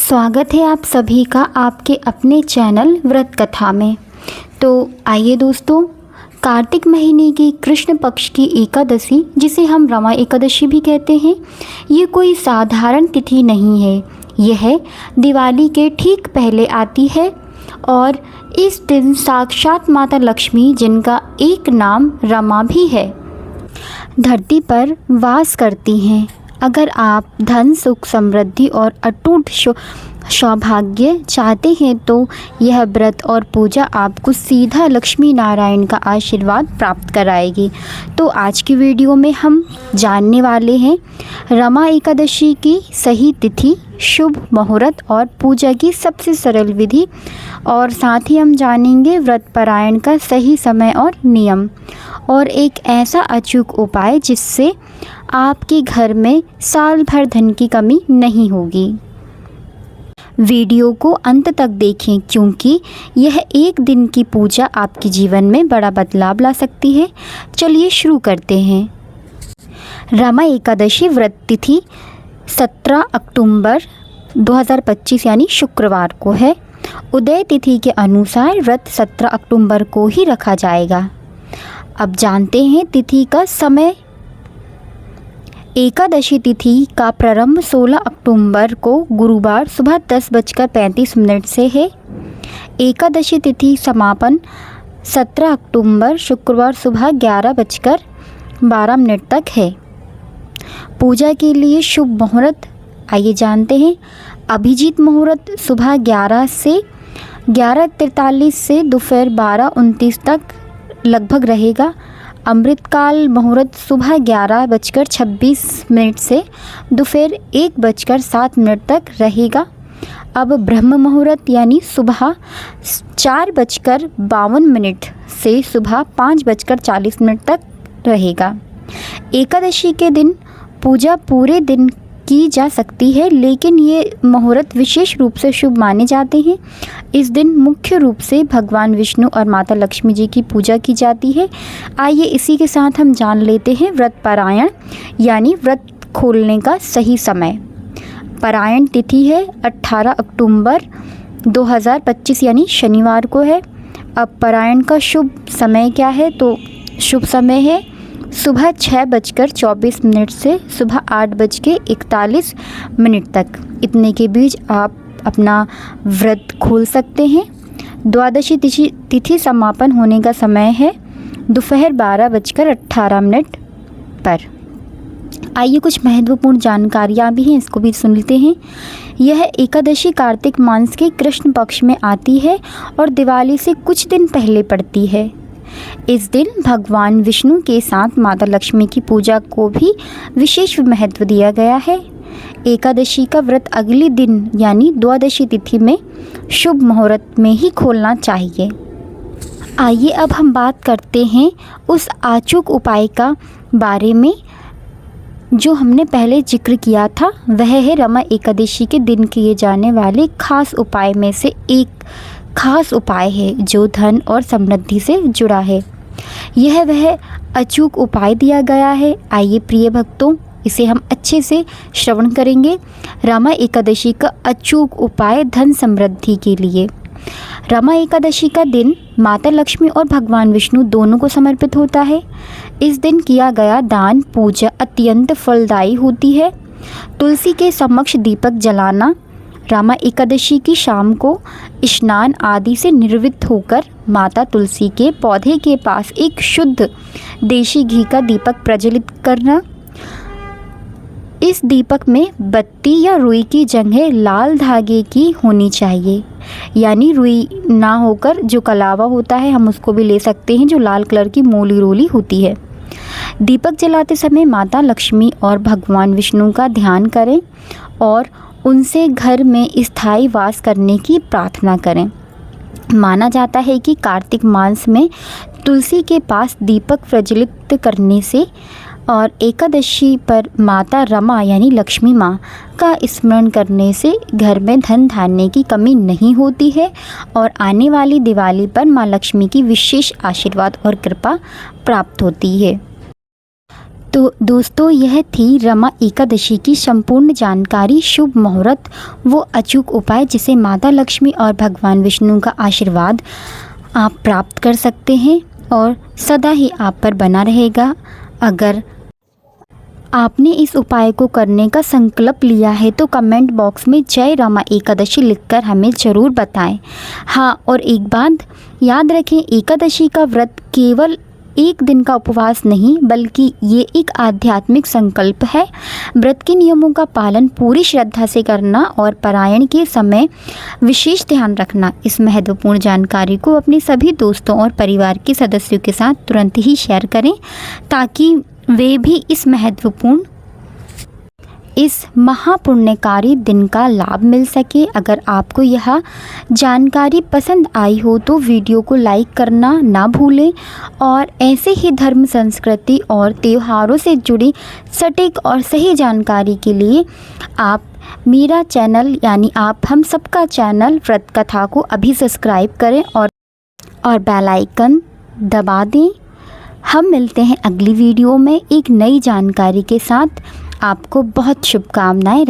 स्वागत है आप सभी का आपके अपने चैनल व्रत कथा में। तो आइए दोस्तों, कार्तिक महीने की कृष्ण पक्ष की एकादशी, जिसे हम रमा एकादशी भी कहते हैं, ये कोई साधारण तिथि नहीं है। यह दिवाली के ठीक पहले आती है और इस दिन साक्षात माता लक्ष्मी, जिनका एक नाम रमा भी है, धरती पर वास करती हैं। अगर आप धन, सुख, समृद्धि और अटूट सौभाग्य चाहते हैं तो यह व्रत और पूजा आपको सीधा लक्ष्मी नारायण का आशीर्वाद प्राप्त कराएगी। तो आज की वीडियो में हम जानने वाले हैं रमा एकादशी की सही तिथि, शुभ मुहूर्त और पूजा की सबसे सरल विधि, और साथ ही हम जानेंगे व्रत पारायण का सही समय और नियम, और एक ऐसा अचूक उपाय जिससे आपके घर में साल भर धन की कमी नहीं होगी। वीडियो को अंत तक देखें क्योंकि यह एक दिन की पूजा आपके जीवन में बड़ा बदलाव ला सकती है। चलिए शुरू करते हैं। रमा एकादशी व्रत तिथि 17 अक्टूबर 2025 यानी शुक्रवार को है। उदय तिथि के अनुसार व्रत 17 अक्टूबर को ही रखा जाएगा। अब जानते हैं तिथि का समय। एकादशी तिथि का प्रारंभ 16 अक्टूबर को गुरुवार सुबह 10:35 से है। एकादशी तिथि समापन 17 अक्टूबर शुक्रवार सुबह 11:12 तक है। पूजा के लिए शुभ मुहूर्त आइए जानते हैं। अभिजीत मुहूर्त सुबह 11 से 11:43 से दोपहर 12:29 तक लगभग रहेगा। अमृतकाल मुहूर्त सुबह 11:26 से दोपहर 1:07 तक रहेगा। अब ब्रह्म मुहूर्त यानी सुबह 4:52 से सुबह 5:40 तक रहेगा। एकादशी के दिन पूजा पूरे दिन की जा सकती है, लेकिन ये मुहूर्त विशेष रूप से शुभ माने जाते हैं। इस दिन मुख्य रूप से भगवान विष्णु और माता लक्ष्मी जी की पूजा की जाती है। आइए इसी के साथ हम जान लेते हैं व्रत पारायण यानी व्रत खोलने का सही समय। पारायण तिथि है 18 अक्टूबर 2025 यानी शनिवार को है। अब पारायण का शुभ समय क्या है? तो शुभ समय है सुबह 6:24 से सुबह 8:41 तक। इतने के बीच आप अपना व्रत खोल सकते हैं। द्वादशी तिथि समापन होने का समय है दोपहर 12:18 पर। आइए कुछ महत्वपूर्ण जानकारियाँ भी हैं, इसको भी सुन लेते हैं। यह एकादशी कार्तिक मास के कृष्ण पक्ष में आती है और दिवाली से कुछ दिन पहले पड़ती है। इस दिन भगवान विष्णु के साथ माता लक्ष्मी की पूजा को भी विशेष महत्व दिया गया है। एकादशी का व्रत अगले दिन यानी द्वादशी तिथि में शुभ मुहूर्त में ही खोलना चाहिए। आइए अब हम बात करते हैं उस अचूक उपाय का बारे में जो हमने पहले जिक्र किया था। वह है रमा एकादशी के दिन किए जाने वाले खास उपाय में से एक खास उपाय है जो धन और समृद्धि से जुड़ा है। यह वह अचूक उपाय दिया गया है। आइए प्रिय भक्तों, इसे हम अच्छे से श्रवण करेंगे। रमा एकादशी का अचूक उपाय धन समृद्धि के लिए। रमा एकादशी का दिन माता लक्ष्मी और भगवान विष्णु दोनों को समर्पित होता है। इस दिन किया गया दान पूजा अत्यंत फलदायी होती है। तुलसी के समक्ष दीपक जलाना, रमा एकादशी की शाम को स्नान आदि से निवृत्त होकर माता तुलसी के पौधे के पास एक शुद्ध देशी घी का दीपक प्रज्वलित करना। इस दीपक में बत्ती या रुई की जगह लाल धागे की होनी चाहिए, यानी रुई ना होकर जो कलावा होता है हम उसको भी ले सकते हैं, जो लाल कलर की मोली रोली होती है। दीपक जलाते समय माता लक्ष्मी और भगवान विष्णु का ध्यान करें और उनसे घर में स्थायी वास करने की प्रार्थना करें। माना जाता है कि कार्तिक मास में तुलसी के पास दीपक प्रज्वलित करने से और एकादशी पर माता रमा यानी लक्ष्मी माँ का स्मरण करने से घर में धन धान्य की कमी नहीं होती है और आने वाली दिवाली पर माँ लक्ष्मी की विशेष आशीर्वाद और कृपा प्राप्त होती है। तो दोस्तों, यह थी रमा एकादशी की संपूर्ण जानकारी, शुभ मुहूर्त, वो अचूक उपाय जिसे माता लक्ष्मी और भगवान विष्णु का आशीर्वाद आप प्राप्त कर सकते हैं और सदा ही आप पर बना रहेगा। अगर आपने इस उपाय को करने का संकल्प लिया है तो कमेंट बॉक्स में जय रमा एकादशी लिखकर हमें ज़रूर बताएं। हाँ, और एक बात याद रखें, एकादशी का व्रत केवल एक दिन का उपवास नहीं बल्कि ये एक आध्यात्मिक संकल्प है। व्रत के नियमों का पालन पूरी श्रद्धा से करना और पारायण के समय विशेष ध्यान रखना। इस महत्वपूर्ण जानकारी को अपने सभी दोस्तों और परिवार के सदस्यों के साथ तुरंत ही शेयर करें ताकि वे भी इस महापुण्यकारी दिन का लाभ मिल सके। अगर आपको यह जानकारी पसंद आई हो तो वीडियो को लाइक करना ना भूलें और ऐसे ही धर्म, संस्कृति और त्योहारों से जुड़ी सटीक और सही जानकारी के लिए आप मेरा चैनल यानी आप हम सबका चैनल व्रत कथा को अभी सब्सक्राइब करें और बेल आइकन दबा दें। हम मिलते हैं अगली वीडियो में एक नई जानकारी के साथ। आपको बहुत शुभकामनाएं।